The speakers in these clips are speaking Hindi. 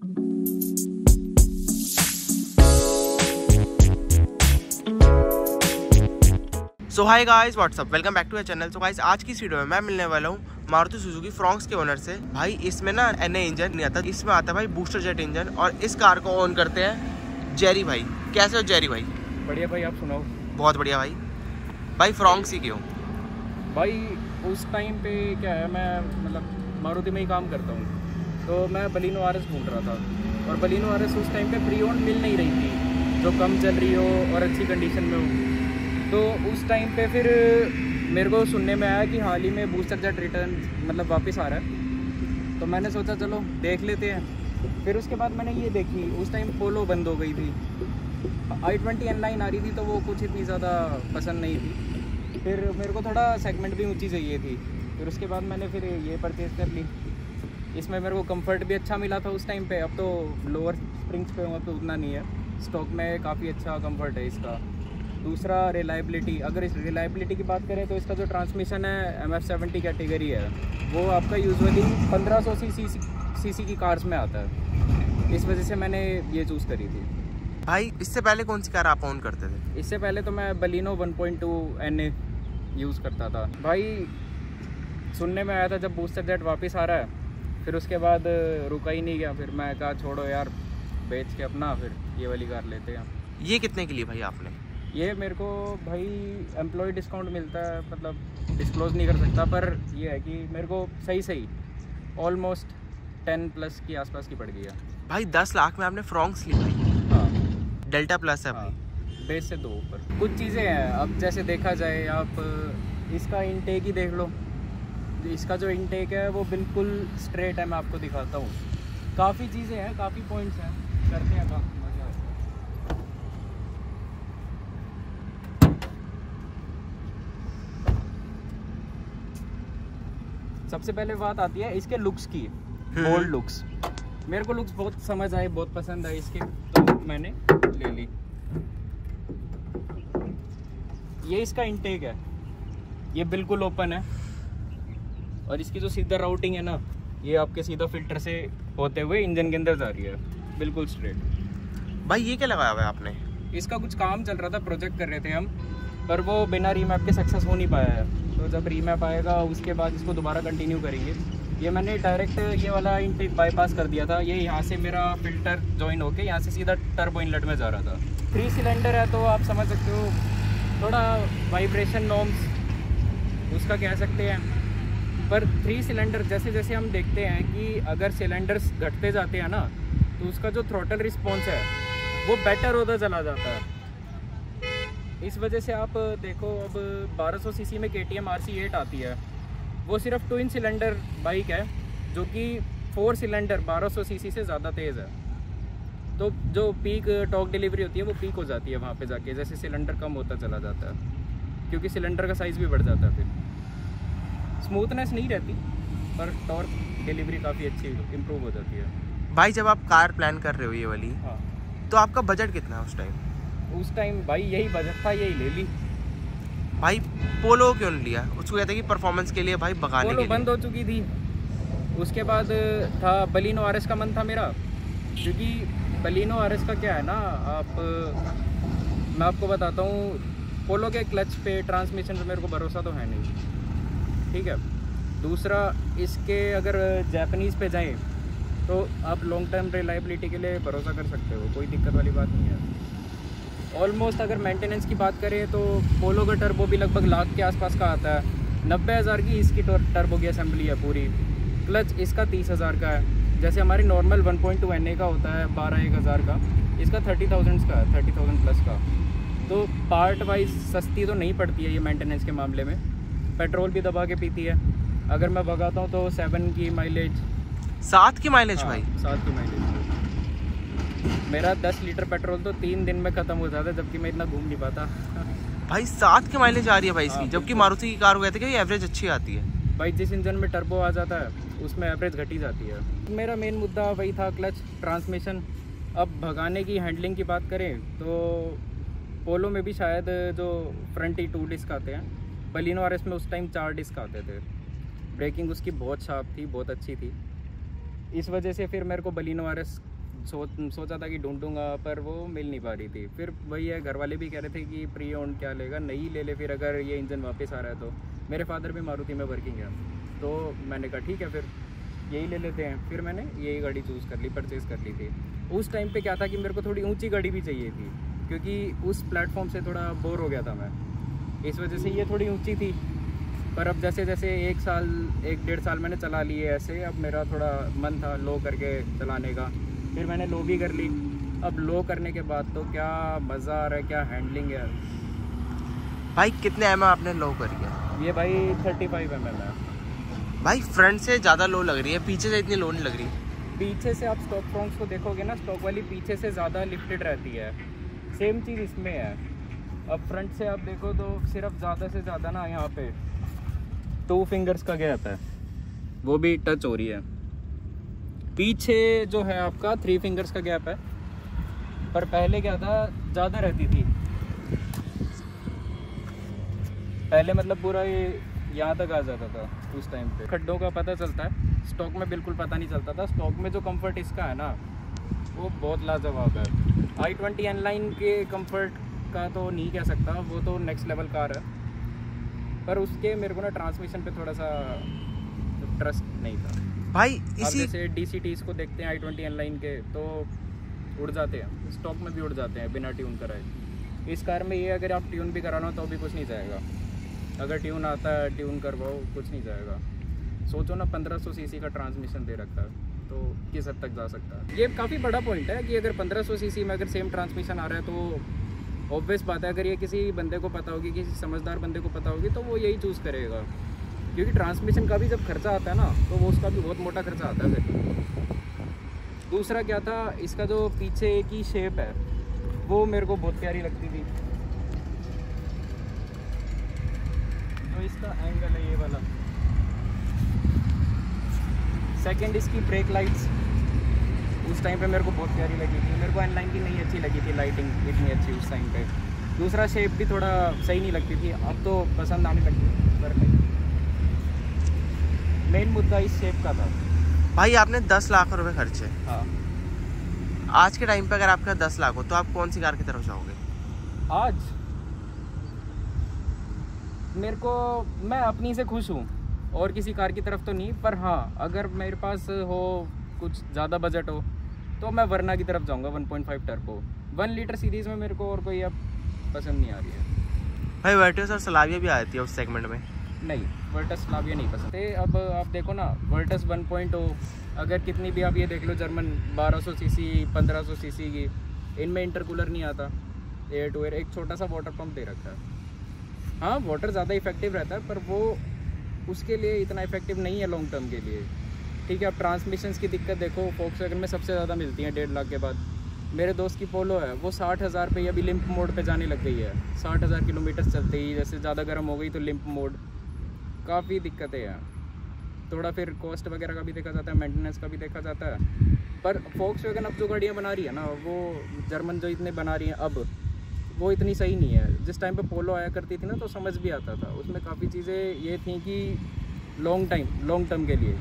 So hi guys, whatsup, welcome back to our channel. So guys, आज की इस वीडियो में मैं मिलने वाला हूँ मारुति सुजुकी फ्रॉन्क्स के ओनर से। भाई इसमें ना NA इंजन नहीं आता, इसमें आता है भाई बूस्टर जेट इंजन। और इस कार को ओन करते हैं जेरी भाई। कैसे हो जेरी भाई? बढ़िया भाई, आप सुनाओ। बहुत बढ़िया भाई। भाई फ्रॉन्क्स ही क्यों? भाई उस टाइम पे क्या है, मैं मतलब मारुति में ही काम करता हूँ, तो मैं बलिनो RS ढूंढ रहा था। और बलिनो RS उस टाइम पे प्री ओन मिल नहीं रही थी जो कम चल रही हो और अच्छी कंडीशन में हो। तो उस टाइम पे फिर मेरे को सुनने में आया कि हाल ही में बूस्टर जेट रिटर्न मतलब वापस आ रहा है, तो मैंने सोचा चलो देख लेते हैं। फिर उसके बाद मैंने ये देखी, उस टाइम पोलो बंद हो गई थी, i20 N9 आ रही थी, तो वो कुछ इतनी ज़्यादा पसंद नहीं थी। फिर मेरे को थोड़ा सेगमेंट भी ऊंची चाहिए थी, फिर उसके बाद मैंने फिर ये परचेज़ कर ली। इसमें मेरे को कंफर्ट भी अच्छा मिला था उस टाइम पे। अब तो लोअर स्प्रिंग्स पे हूँ तो उतना नहीं है, स्टॉक में काफ़ी अच्छा कंफर्ट है इसका। दूसरा रिलायबिलिटी, अगर इस रिलायबिलिटी की बात करें तो इसका जो ट्रांसमिशन है MF70 कैटेगरी है, वो आपका यूजुअली 1500 सीसी की कार्स में आता है। इस वजह से मैंने ये चूज़ करी थी। भाई इससे पहले कौन सी कार आप ओन करते थे? इससे पहले तो मैं बलिनो 1.2 NA यूज़ करता था। भाई सुनने में आया था जब बूस्टर जेट वापस आ रहा है, फिर उसके बाद रुका ही नहीं गया। फिर मैं कहा छोड़ो यार, बेच के अपना फिर ये वाली कार लेते हैं। ये कितने की ली भाई आपने? ये मेरे को भाई एम्प्लॉय डिस्काउंट मिलता है, मतलब डिस्क्लोज़ नहीं कर सकता, पर ये है कि मेरे को सही ऑलमोस्ट 10+ के आसपास की पड़ गई है। भाई 10 लाख में आपने फ्रॉन्क्स ली भाई? हाँ, डेल्टा प्लस है भाई। बेस से 2 ऊपर कुछ चीज़ें हैं। अब जैसे देखा जाए, आप इसका इनटेक ही देख लो। इसका जो इनटेक है वो बिल्कुल स्ट्रेट है, मैं आपको दिखाता हूँ। काफ़ी चीज़ें हैं, काफ़ी पॉइंट्स हैं, करते हैं काम। सबसे पहले बात आती है इसके लुक्स की, बोल्ड लुक्स। मेरे को लुक्स बहुत समझ आए, बहुत पसंद आए इसके, तो मैंने ले ली। ये इसका इंटेक है, ये बिल्कुल ओपन है, और इसकी जो सीधा राउटिंग है ना, ये आपके सीधा फिल्टर से होते हुए इंजन के अंदर जा रही है, बिल्कुल स्ट्रेट। भाई ये क्या लगाया हुआ है आपने? इसका कुछ काम चल रहा था, प्रोजेक्ट कर रहे थे हम, पर वो बिना रीमैप के सक्सेस हो नहीं पाया है। तो जब रीमैप आएगा उसके बाद इसको दोबारा कंटिन्यू करेंगे। ये मैंने डायरेक्ट ये वाला इनटेक बाईपास कर दिया था। ये यहाँ से मेरा फिल्टर जॉइन होके यहाँ से सीधा टर्बो इनलेट में जा रहा था। 3 सिलेंडर है, तो आप समझ सकते हो थोड़ा वाइब्रेशन नॉर्म्स उसका कह सकते हैं। पर 3 सिलेंडर जैसे जैसे हम देखते हैं कि अगर सिलेंडर्स घटते जाते हैं ना, तो उसका जो थ्रोटल रिस्पॉन्स है वो बेटर होता चला जाता है। इस वजह से आप देखो, अब 1200 सीसी में KTM RC8 आती है, वो सिर्फ ट्विन सिलेंडर बाइक है, जो कि 4 सिलेंडर 1200 सीसी से ज़्यादा तेज़ है। तो जो पीक टॉर्क डिलीवरी होती है वो पीक हो जाती है वहाँ पे जाके, जैसे सिलेंडर कम होता चला जाता है, क्योंकि सिलेंडर का साइज़ भी बढ़ जाता है। फिर स्मूथनेस नहीं रहती, पर टॉर्क डिलीवरी काफ़ी अच्छी इम्प्रूव हो जाती है। भाई जब आप कार प्लान कर रहे हो ये वाली, हाँ, तो आपका बजट कितना है उस टाइम? उस टाइम भाई यही बजट था, यही ले ली। भाई पोलो क्यों नहीं लिया? उसको कहते हैं कि परफॉर्मेंस के लिए, भाई भगाने के लिए। बंद हो चुकी थी। उसके बाद था बलिनो RS का मन था मेरा, क्योंकि बलिनो RS का क्या है ना, मैं आपको बताता हूँ, पोलो के क्लच पे, ट्रांसमिशन पे मेरे को भरोसा तो है नहीं, ठीक है। दूसरा, इसके अगर जापानीज़ पे जाएं तो आप लॉन्ग टर्म रिलायबिलिटी के लिए भरोसा कर सकते हो, कोई दिक्कत वाली बात नहीं है। ऑलमोस्ट अगर मेंटेनेंस की बात करें तो पोलो का टर्बो भी लगभग लाख के आसपास का आता है। 90,000 की इसकी टर्बो की असेंबली है पूरी। क्लच इसका 30,000 का है, जैसे हमारी नॉर्मल 1.2 NA का होता है 12-1,000 का, इसका 30,000 का है, 30,000 प्लस का। तो पार्ट वाइज सस्ती तो नहीं पड़ती है ये मेंटेनेंस के मामले में। पेट्रोल भी दबा के पीती है। अगर मैं भगाता हूँ तो 7 की माइलेज, 7 की माइलेज? भाई 7 की माइलेज। मेरा 10 लीटर पेट्रोल तो 3 दिन में ख़त्म हो जाता है, जबकि मैं इतना घूम नहीं पाता। भाई 7 की माइलेज आ रही है भाई इसकी, जबकि मारुति की कार हो गया था कि एवरेज अच्छी आती है। भाई जिस इंजन में टर्बो आ जाता है उसमें एवरेज घटी जाती है। मेरा मेन मुद्दा वही था, क्लच, ट्रांसमिशन। अब भगाने की, हैंडलिंग की बात करें तो पोलो में भी शायद जो फ्रंट ही 2 डिस्क आते हैं, बलिनो RS में उस टाइम 4 डिस्क आते थे। ब्रेकिंग उसकी बहुत शार्प थी, बहुत अच्छी थी। इस वजह से फिर मेरे को बलिनो RS सोचा था कि ढूंढूंगा, पर वो मिल नहीं पा रही थी। फिर वही है, घर वाले भी कह रहे थे कि प्री ओन्ड क्या लेगा, नई ले ले फिर अगर ये इंजन वापस आ रहा है तो। मेरे फादर भी मारुति में वर्किंग है, तो मैंने कहा ठीक है फिर यही ले लेते हैं। फिर मैंने यही गाड़ी चूज़ कर ली, परचेज़ कर ली थी। उस टाइम पे क्या था कि मेरे को थोड़ी ऊंची गाड़ी भी चाहिए थी, क्योंकि उस प्लेटफॉर्म से थोड़ा बोर हो गया था मैं, इस वजह से ये थोड़ी ऊंची थी। पर अब जैसे जैसे 1-1.5 साल मैंने चला लिए ऐसे, अब मेरा थोड़ा मन था लो करके चलाने का, फिर मैंने लो भी कर ली। अब लो करने के बाद तो क्या मज़ा आ रहा है, क्या हैंडलिंग है भाई। कितने एम आपने लो करी है? ये भाई 35 mm है भाई। फ्रंट से ज़्यादा लो लग रही है, पीछे से इतनी लो नहीं लग रही। पीछे से आप स्टॉक फ्रॉन्क्स को देखोगे ना, स्टॉक वाली पीछे से ज़्यादा लिफ्टेड रहती है, सेम चीज़ इसमें है। अब फ्रंट से आप देखो तो सिर्फ ज़्यादा से ज़्यादा ना यहाँ पे 2 फिंगर्स का गैप है, वो भी टच हो रही है। पीछे जो है आपका 3 फिंगर्स का गैप है, पर पहले क्या था, ज़्यादा रहती थी। पहले मतलब पूरा ये यहाँ तक आ जाता था उस टाइम पे। खड्डों का पता चलता है, स्टॉक में बिल्कुल पता नहीं चलता था। स्टॉक में जो कंफर्ट इसका है ना, वो बहुत लाजवाब है। i20 N-Line के कंफर्ट का तो नहीं कह सकता, वो तो नेक्स्ट लेवल कार है, पर उसके मेरे को ना ट्रांसमिशन पे थोड़ा सा ट्रस्ट नहीं था भाई। इसी जैसे DCTs को देखते हैं i20 N-Line के, तो उड़ जाते हैं, स्टॉक में भी उड़ जाते हैं बिना ट्यून कराए। इस कार में ये अगर आप ट्यून भी कराना तो भी कुछ नहीं जाएगा, अगर ट्यून आता है ट्यून करवाओ कुछ नहीं जाएगा। सोचो ना 1500 सीसी का ट्रांसमिशन दे रखा है, तो किस हद तक जा सकता है। ये काफ़ी बड़ा पॉइंट है कि अगर 1500 सीसी में अगर सेम ट्रांसमिशन आ रहा है तो ऑब्वियस बात है, अगर ये किसी बंदे को पता होगी, किसी समझदार बंदे को पता होगी, तो वो यही चूज़ करेगा। क्योंकि ट्रांसमिशन का भी जब खर्चा आता है ना, तो वो उसका भी बहुत मोटा खर्चा आता है फिर। दूसरा क्या था, इसका जो पीछे की शेप है वो मेरे को बहुत प्यारी लगती थी। जो इसका एंगल है ये वाला। सेकंड, इसकी ब्रेक लाइट्स उस टाइम पे मेरे को बहुत प्यारी लगी थी। मेरे को N-Line की नहीं अच्छी लगी थी लाइटिंग इतनी अच्छी उस टाइम पे। दूसरा, शेप भी थोड़ा सही नहीं लगती थी, अब तो पसंद आने लगती है, पर नहीं। मेन मुद्दा इस शेप का था। भाई आपने 10 लाख रुपए खर्चे। हाँ। आज के टाइम पे अगर आपका 10 लाख हो तो आप कौन सी कार की तरफ जाओगे? आज मेरे को, मैं अपनी से खुश हूँ और किसी कार की तरफ तो नहीं, पर हाँ अगर मेरे पास हो कुछ ज़्यादा बजट हो तो मैं वरना की तरफ जाऊँगा। 1.5 टर्बो 1 लीटर सीरीज़ में मेरे को और कोई अब पसंद नहीं आ रही है। भाई वर्टस और सलाविया भी आती है उस सेगमेंट में। नहीं, वर्टस सलाविया नहीं पसंद है। अब आप देखो ना, वर्टस 1.0 अगर कितनी भी आप ये देख लो, जर्मन 1200 सीसी 1500 सीसी की, इनमें इंटरकूलर नहीं आता, एयर टू एयर। एक छोटा सा वाटर पंप दे रखा है। हाँ, वाटर ज़्यादा इफेक्टिव रहता है, पर वो उसके लिए इतना इफेक्टिव नहीं है लॉन्ग टर्म के लिए। ठीक है, अब ट्रांसमिशंस की दिक्कत देखो, फोक्सवैगन में सबसे ज़्यादा मिलती है 1.5 लाख के बाद। मेरे दोस्त की पोलो है, वो 60,000 पे अभी लिम्प मोड पे जाने लग गई है। 60,000 किलोमीटर चलते ही जैसे ज़्यादा गर्म हो गई तो लिम्प मोड। काफ़ी दिक्कतें हैं, थोड़ा फिर कॉस्ट वगैरह का भी देखा जाता है, मेंटेनेंस का भी देखा जाता है। पर फोक्सवैगन अब जो गाड़ियाँ बना रही है ना, वो जर्मन जो इतने बना रही हैं अब, वो इतनी सही नहीं है। जिस टाइम पे पोलो आया करती थी ना, तो समझ भी आता था, उसमें काफ़ी चीज़ें ये थी कि लॉन्ग टर्म के लिए।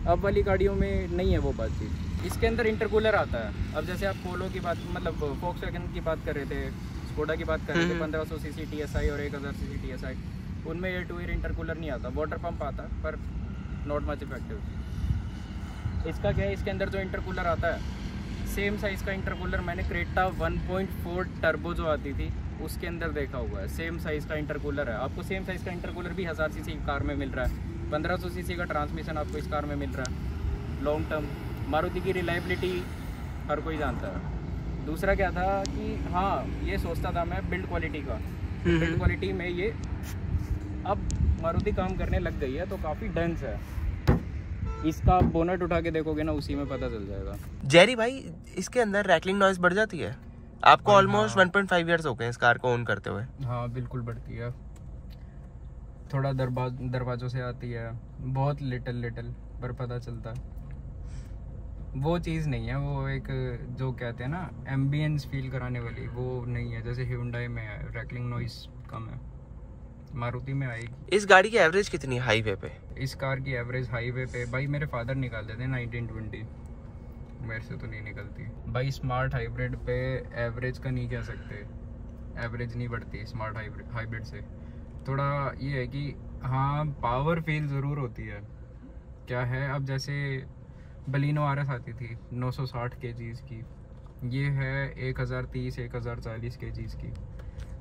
अब वाली गाड़ियों में नहीं है वो बातचीत। इसके अंदर इंटरकूलर आता है। अब जैसे आप पोलो की बात, मतलब फोक्सवैगन की बात कर रहे थे, स्कोडा की बात कर रहे थे, 1500 सीसी TSI और 1000 सीसी TSI, उनमें एयर टू एयर इंटरकूलर नहीं आता, वाटर पंप आता, पर नॉट मच इफेक्टिव। इसका क्या है, इसके अंदर जो इंटरकूलर आता है, सेम साइज़ का इंटरकूलर मैंने क्रेटा 1.4 टर्बो जो आती थी उसके अंदर देखा हुआ है। सेम साइज़ का इंटरकूलर है। आपको सेम साइज़ का इंटरकूलर भी 1000 सीसी की कार में मिल रहा है। 1500 सीसी का ट्रांसमिशन आपको इस कार में मिल रहा है। लॉन्ग टर्म मारुति की रिलायबिलिटी हर कोई जानता है। दूसरा क्या था कि हाँ, ये सोचता था मैं बिल्ड क्वालिटी का, बिल्ड क्वालिटी में ये अब मारुति काम करने लग गई है, तो काफ़ी डेंस है। इसका बोनट उठा के देखोगे ना, उसी में पता चल जाएगा। जेरी भाई, इसके अंदर रैकलिंग नॉइज बढ़ जाती है? आपको ऑलमोस्ट 1.5 ईयर्स हो गए इस कार को ओन करते हुए। हाँ बिल्कुल बढ़ती है, थोड़ा दरवाजों से आती है, बहुत लिटिल पर पता चलता है। वो चीज़ नहीं है, वो एक जो कहते हैं ना एम्बियंस फील कराने वाली, वो नहीं है। जैसे Hyundai में है, रैकलिंग नॉइज कम है, मारुति में आएगी। इस गाड़ी की एवरेज कितनी है हाईवे पे? इस कार की एवरेज हाईवे पे भाई मेरे फादर निकाल देते हैं 1920। मेरे से तो नहीं निकलती भाई। स्मार्ट हाइब्रिड पे एवरेज का नहीं कह सकते, एवरेज नहीं बढ़ती स्मार्ट हाइब्रिड से। थोड़ा ये है कि हाँ पावर फील ज़रूर होती है। क्या है, अब जैसे बलिनो आरएस आती थी 960 kgs की, ये है 1030 1040 kgs की।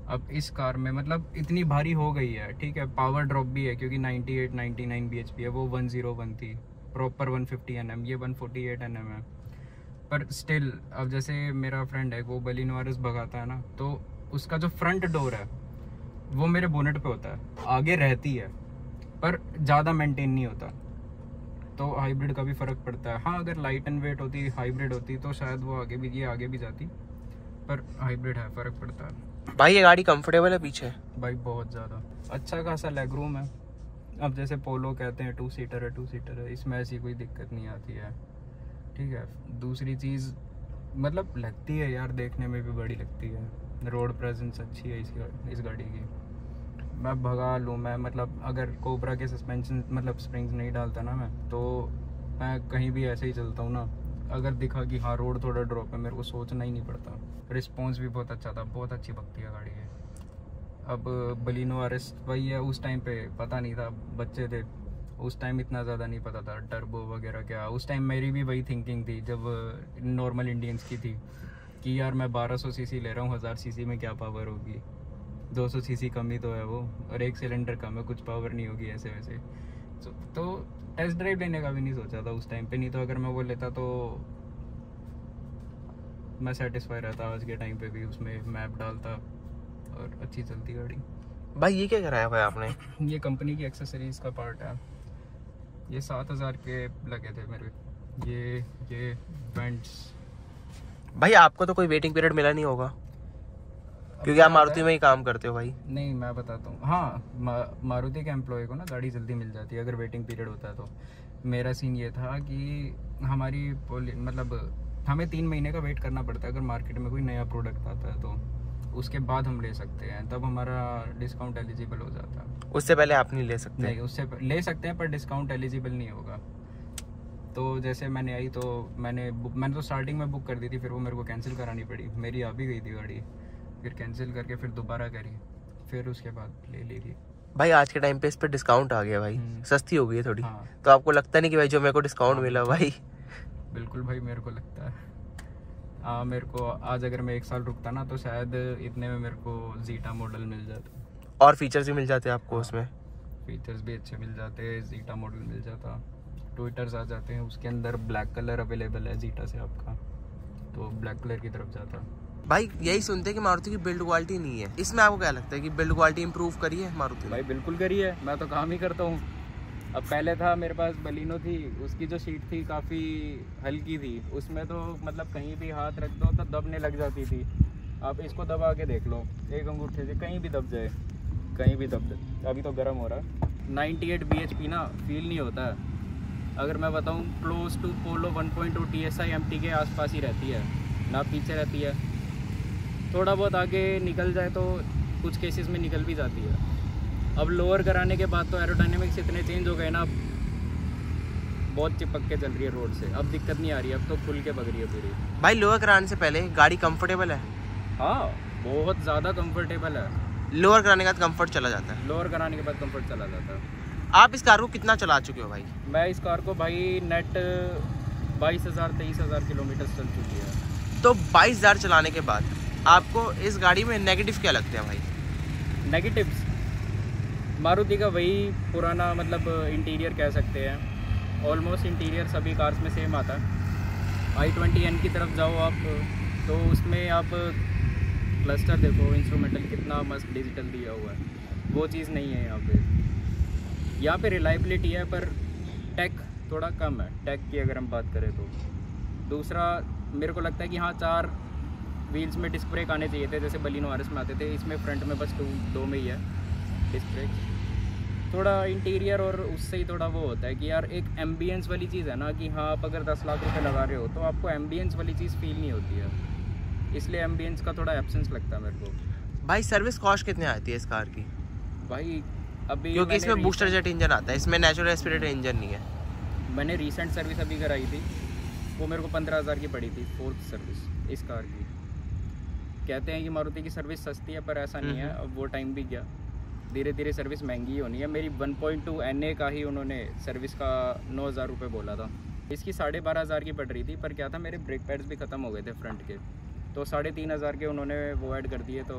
अब इस कार में मतलब इतनी भारी हो गई है, ठीक है, पावर ड्रॉप भी है क्योंकि 98-99 bhp है, वो 101 थी, प्रॉपर 150 Nm, ये 148 Nm है। पर स्टिल अब जैसे मेरा फ्रेंड है वो बलिनो आरएस भगाता है ना, तो उसका जो फ्रंट डोर है वो मेरे बोनेट पे होता है, आगे रहती है पर ज़्यादा मेंटेन नहीं होता। तो हाइब्रिड का भी फ़र्क पड़ता है। हाँ अगर लाइट एंड वेट होती, हाइब्रिड होती तो शायद वो आगे भी जाती, पर हाइब्रिड है, फ़र्क पड़ता है। भाई ये गाड़ी कंफर्टेबल है पीछे? भाई बहुत ज़्यादा अच्छा खासा लेग रूम है। अब जैसे पोलो कहते हैं 2 सीटर है, इसमें ऐसी कोई दिक्कत नहीं आती है, ठीक है। दूसरी चीज़ मतलब लगती है यार, देखने में भी बड़ी लगती है, रोड प्रेजेंस अच्छी है इस गाड़ी की। मैं भगा लूँ, मैं मतलब अगर कोबरा के सस्पेंशन मतलब स्प्रिंग्स नहीं डालता ना मैं, तो मैं कहीं भी ऐसे ही चलता हूँ ना, अगर दिखा कि हाँ रोड थोड़ा ड्रॉप है, मेरे को सोचना ही नहीं पड़ता। रिस्पॉन्स भी बहुत अच्छा था, बहुत अच्छी भगती है गाड़ी है। अब बलिनो आरएस वही है, उस टाइम पे पता नहीं था, बच्चे थे उस टाइम, इतना ज़्यादा नहीं पता था टर्बो वगैरह क्या। उस टाइम मेरी भी वही थिंकिंग थी जब नॉर्मल इंडियंस की थी कि यार मैं 1200 सीसी ले रहा हूँ, 1000 सीसी में क्या पावर होगी, 200 सीसी कम ही तो है वो, और 1 सिलेंडर कम है, कुछ पावर नहीं होगी ऐसे वैसे। तो टेस्ट ड्राइव लेने का भी नहीं सोचा था उस टाइम पे, नहीं तो अगर मैं वो लेता तो मैं सेटिस्फाई रहता आज के टाइम पे भी, उसमें मैप डालता और अच्छी चलती गाड़ी। भाई ये क्या कराया भाई आपने? ये कंपनी की एक्सेसरीज का पार्ट है, ये 7000 के लगे थे मेरे। ये वेंट्स। भाई आपको तो कोई वेटिंग पीरियड मिला नहीं होगा क्योंकि आप मारुति में ही काम करते हो भाई। नहीं मैं बताता हूँ, हाँ मारुति के एम्प्लॉय को ना गाड़ी जल्दी मिल जाती है अगर वेटिंग पीरियड होता है तो। मेरा सीन ये था कि हमारी मतलब हमें 3 महीने का वेट करना पड़ता है अगर मार्केट में कोई नया प्रोडक्ट आता है, तो उसके बाद हम ले सकते हैं, तब हमारा डिस्काउंट एलिजिबल हो जाता है। उससे पहले आप नहीं ले सकते? नहीं, उससे ले सकते हैं पर डिस्काउंट एलिजिबल नहीं होगा। तो जैसे मैंने आई तो मैंने तो स्टार्टिंग में बुक कर दी थी, फिर वो मेरे को कैंसिल करानी पड़ी, मेरी आ भी गई थी गाड़ी, फिर कैंसिल करके फिर दोबारा करी, फिर उसके बाद ले ली थी। भाई आज के टाइम पे इस पे डिस्काउंट आ गया भाई, सस्ती हो गई है थोड़ी। हाँ। तो आपको लगता नहीं कि भाई जो मेरे को डिस्काउंट मिला भाई? बिल्कुल भाई मेरे को लगता है। मेरे को आज अगर मैं 1 साल रुकता ना तो शायद इतने में मेरे को जीटा मॉडल मिल जाता, और फीचर्स भी मिल जाते हैं आपको। उसमें फीचर्स भी अच्छे मिल जाते, जीटा मॉडल मिल जाता, ट्विटर्स आ जाते हैं उसके अंदर, ब्लैक कलर अवेलेबल है जीटा से आपका, तो ब्लैक कलर की तरफ जाता। भाई यही सुनते हैं कि मारुति की बिल्ड क्वालिटी नहीं है, इसमें आपको क्या लगता है कि बिल्ड क्वालिटी इंप्रूव करी है मारुति? भाई बिल्कुल करी है, मैं तो काम ही करता हूँ। अब पहले था मेरे पास बलिनो थी, उसकी जो सीट थी काफ़ी हल्की थी, उसमें तो मतलब कहीं भी हाथ रख दो तो दबने लग जाती थी। आप इसको दबा के देख लो, एक अंगूठे से कहीं भी दब जाए, कहीं भी दब जाए। अभी तो गर्म हो रहा है। 98 bhp ना फील नहीं होता है। अगर मैं बताऊँ close to Polo 1.2 TSI MT के आसपास ही रहती है ना, पीछे रहती है। थोड़ा बहुत आगे निकल जाए तो कुछ केसेस में निकल भी जाती है। अब लोअर कराने के बाद तो एरोडायनेमिक्स इतने चेंज हो गए ना, बहुत चिपक के चल रही है रोड से, अब दिक्कत नहीं आ रही है, अब तो खुल के भग रही है पूरी। भाई लोअर कराने से पहले गाड़ी कंफर्टेबल है? हाँ बहुत ज़्यादा कंफर्टेबल है। लोअर कराने के बाद कंफर्ट चला जाता है? लोअर कराने के बाद कंफर्ट चला जाता है। आप इस कार को कितना चला चुके हो भाई? मैं इस कार को भाई नेट 22,000-23,000 किलोमीटर चल चुकी है। तो 22,000 चलाने के बाद आपको इस गाड़ी में नेगेटिव क्या लगते हैं भाई? नेगेटिव्स मारुति का वही पुराना मतलब इंटीरियर कह सकते हैं, ऑलमोस्ट इंटीरियर सभी कार्स में सेम आता है। i20N की तरफ जाओ आप तो उसमें आप क्लस्टर देखो, इंस्ट्रूमेंटल कितना मस्त डिजिटल दिया हुआ है, वो चीज़ नहीं है यहाँ पे। यहाँ पे रिलायबिलिटी है पर टेक थोड़ा कम है, टेक की अगर हम बात करें तो। दूसरा मेरे को लगता है कि हाँ 4 व्हील्स में डिस्क ब्रेक आने चाहिए थे, जैसे बलिनो आरएस में आते थे, इसमें फ्रंट में बस 2 में ही है डिस्क ब्रेक। थोड़ा इंटीरियर और उससे ही थोड़ा वो होता है कि यार एक एम्बियंस वाली चीज़ है ना, कि हाँ आप अगर 10 लाख रुपए लगा रहे हो तो आपको एम्बियंस वाली चीज़ फील नहीं होती है, इसलिए एम्बियंस का थोड़ा एब्सेंस लगता है मेरे को। भाई सर्विस कॉस्ट कितने आती है इस कार की? भाई अभी क्योंकि इसमें बूस्टर जेट इंजन आता है, इसमें नेचुरल एस्पिरेटेड इंजन नहीं है। मैंने रिसेंट सर्विस अभी कराई थी वो मेरे को 15,000 की पड़ी थी 4th सर्विस इस कार की। कहते हैं कि मारुति की सर्विस सस्ती है, पर ऐसा नहीं है। अब वो टाइम भी गया, धीरे धीरे सर्विस महंगी होनी है। मेरी 1.2 NA का ही उन्होंने सर्विस का 9,000 रुपये बोला था। इसकी 12,500 की पड़ रही थी, पर क्या था मेरे ब्रेक पैड्स भी ख़त्म हो गए थे फ्रंट के, तो 3,500 के उन्होंने वो ऐड कर दिए, तो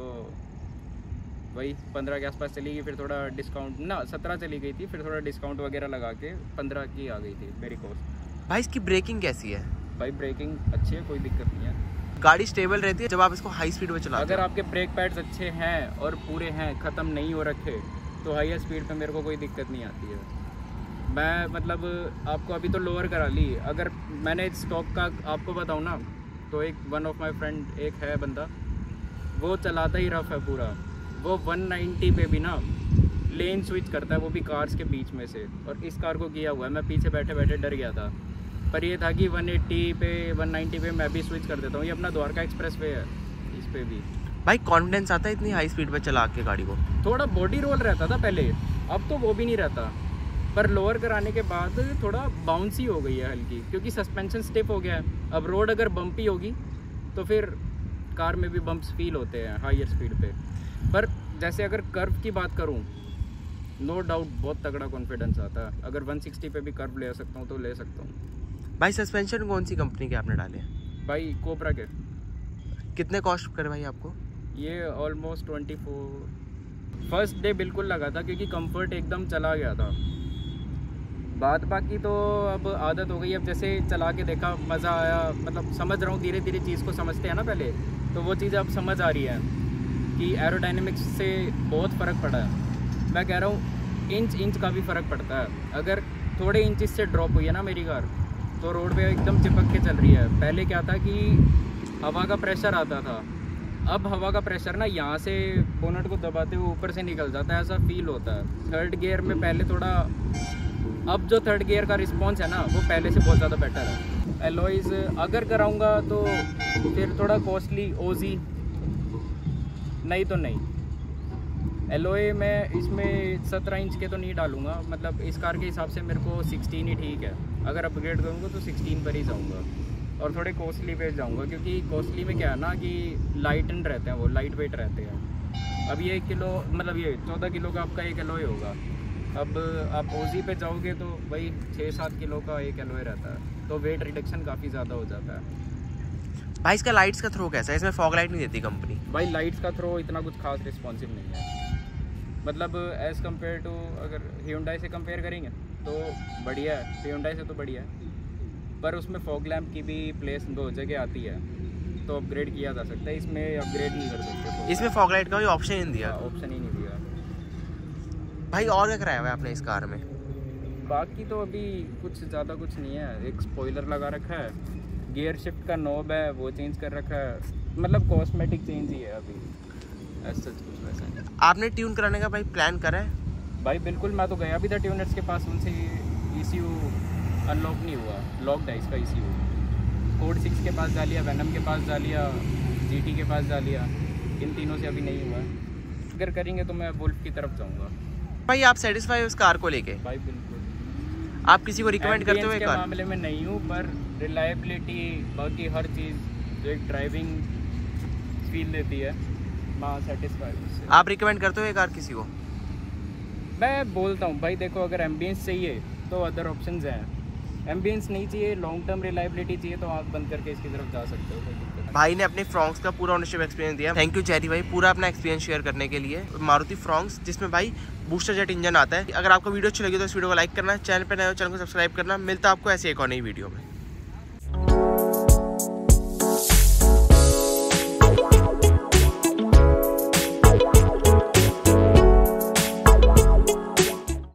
वही 15 के आसपास चली गई। फिर थोड़ा डिस्काउंट ना 17 चली गई थी, फिर थोड़ा डिस्काउंट वगैरह लगा के 15 की आ गई थी मेरी कॉस्ट। भाई इसकी ब्रेकिंग कैसी है? भाई ब्रेकिंग अच्छी है, कोई दिक्कत नहीं है। गाड़ी स्टेबल रहती है जब आप इसको हाई स्पीड में चलाते अगर आपके ब्रेक पैड्स अच्छे हैं और पूरे हैं, ख़त्म नहीं हो रखे, तो हाई स्पीड पे मेरे को कोई दिक्कत नहीं आती है। मैं मतलब आपको अभी तो लोअर करा ली, अगर मैंने स्टॉक का आपको बताऊँ ना, तो एक वन ऑफ माई फ्रेंड एक है बंदा, वो चलाता ही रफ है पूरा। वो 190 पे भी ना लेन स्विच करता है, वो भी कार्स के बीच में से। और इस कार को किया हुआ है, मैं पीछे बैठे बैठे डर गया था, पर ये था कि 180 पे 190 पे मैं भी स्विच कर देता हूँ। ये अपना द्वारका एक्सप्रेस वे है, इस पे भी भाई कॉन्फिडेंस आता है इतनी हाई स्पीड पे चला के गाड़ी को? थोड़ा बॉडी रोल रहता था पहले, अब तो वो भी नहीं रहता, पर लोअर कराने के बाद थोड़ा बाउंसी हो गई है हल्की, क्योंकि सस्पेंशन स्टिफ हो गया है। अब रोड अगर बम्पी होगी तो फिर कार में भी बम्प्स फील होते हैं हायर स्पीड पे। पर जैसे अगर कर्व की बात करूँ, नो डाउट बहुत तगड़ा कॉन्फिडेंस आता है। अगर 160 पे भी कर्व ले सकता हूँ तो ले सकता हूँ। भाई सस्पेंशन कौन सी कंपनी के आपने डाले? भाई कोबरा के। कितने कॉस्ट करे भाई आपको? ये ऑलमोस्ट 24। फर्स्ट डे बिल्कुल लगा था, क्योंकि कंफर्ट एकदम चला गया था। बाकी तो अब आदत हो गई। अब जैसे चला के देखा, मज़ा आया, मतलब समझ रहा हूँ, धीरे धीरे चीज़ को समझते हैं ना पहले, तो वो चीज़ अब समझ आ रही है कि एरोडायनेमिक्स से बहुत फ़र्क पड़ा है। मैं कह रहा हूँ इंच का भी फ़र्क पड़ता है। अगर थोड़े इंचेस से ड्रॉप हुई है ना मेरी कार, तो रोड पे एकदम चिपक के चल रही है। पहले क्या था कि हवा का प्रेशर आता था, अब हवा का प्रेशर ना यहाँ से बोनट को दबाते हुए ऊपर से निकल जाता है, ऐसा फील होता है। थर्ड गियर में पहले थोड़ा, अब जो थर्ड गियर का रिस्पॉन्स है ना, वो पहले से बहुत ज़्यादा बेटर है। एलॉयज़ अगर कराऊंगा तो फिर थोड़ा कॉस्टली ओजी, नहीं तो नहीं। एलॉय मैं इसमें 17 इंच के तो नहीं डालूंगा, मतलब इस कार के हिसाब से मेरे को 16 ही ठीक है। अगर अपग्रेड करूँगा तो 16 पर ही जाऊँगा, और थोड़े कॉस्टली पे जाऊँगा, क्योंकि कॉस्टली में क्या है ना कि लाइटन रहते हैं, वो लाइट वेट रहते हैं। अब ये 1 किलो, मतलब ये 14 किलो का आपका एक एलॉय होगा। अब आप ओजी पे जाओगे तो वही 6-7 किलो का एक एलॉय रहता है, तो वेट रिडक्शन काफ़ी ज़्यादा हो जाता है। भाई इसका लाइट्स का थ्रो कैसा है? इसमें फॉग लाइट नहीं देती कंपनी? भाई लाइट्स का थ्रो इतना कुछ खास रिस्पॉन्सिव नहीं है, मतलब एज़ कम्पेयर टू, अगर Hyundai से कंपेयर करेंगे तो बढ़िया है, Hyundai से तो बढ़िया है। पर उसमें फॉग लैम्प की भी प्लेस 2 जगह आती है, तो अपग्रेड किया जा सकता है। इसमें अपग्रेड नहीं कर सकते। इसमें फॉग लाइट का भी ऑप्शन ही नहीं दिया? ऑप्शन ही नहीं दिया। भाई और क्या कराया हुआ है आपने इस कार में? बाकी तो अभी कुछ ज़्यादा कुछ नहीं है। एक स्पॉइलर लगा रखा है, गियर शिफ्ट का नॉब है वो चेंज कर रखा है, मतलब कॉस्मेटिक चेंज ही है अभी, ऐसा कुछ वैसा नहीं। आपने ट्यून कराने का भाई प्लान करा है? भाई बिल्कुल, मैं तो गया भी था ट्यूनर्स के पास, उनसे ECU अनलॉक नहीं हुआ, लॉक्ड है इसका ECU। कोड 6 के पास जा लिया, वेनम के पास जा लिया, GT के पास जा लिया, इन तीनों से अभी नहीं हुआ। अगर करेंगे तो मैं वुल्फ की तरफ जाऊँगा। भाई आप सेटिस्फाई उस कार को लेके? भाई बिल्कुल। आप किसी को रिकमेंड करते हो? कार मामले में नहीं हूँ, पर रिलायबिलिटी, बाकी हर चीज़ जो एक ड्राइविंग फील देती है, मैं सेटिस्फाई उससे। आप रिकमेंड करते हो ये कार किसी को? मैं बोलता हूँ भाई देखो, अगर एम्बियंस चाहिए तो अदर ऑप्शंस हैं, एम्बियंस नहीं चाहिए, लॉन्ग टर्म रिलायबिलिटी चाहिए, तो आँख बंद करके इसकी तरफ जा सकते हो। भाई ने अपने फ्रॉन्क्स का पूरा ओनरशिप एक्सपीरियंस दिया। थैंक यू जेरी भाई, पूरा अपना एक्सपीरियंस शेयर करने के लिए। मारुति फ्रॉन्क्स जिसमें भाई बूस्टर जेट इंजन आता है। अगर आपको वीडियो अच्छी लगी तो इस वीडियो को लाइक करना, चैनल पर नए हो चैनल को सब्सक्राइब करना। मिलता है आपको ऐसे एक और नई वीडियो में।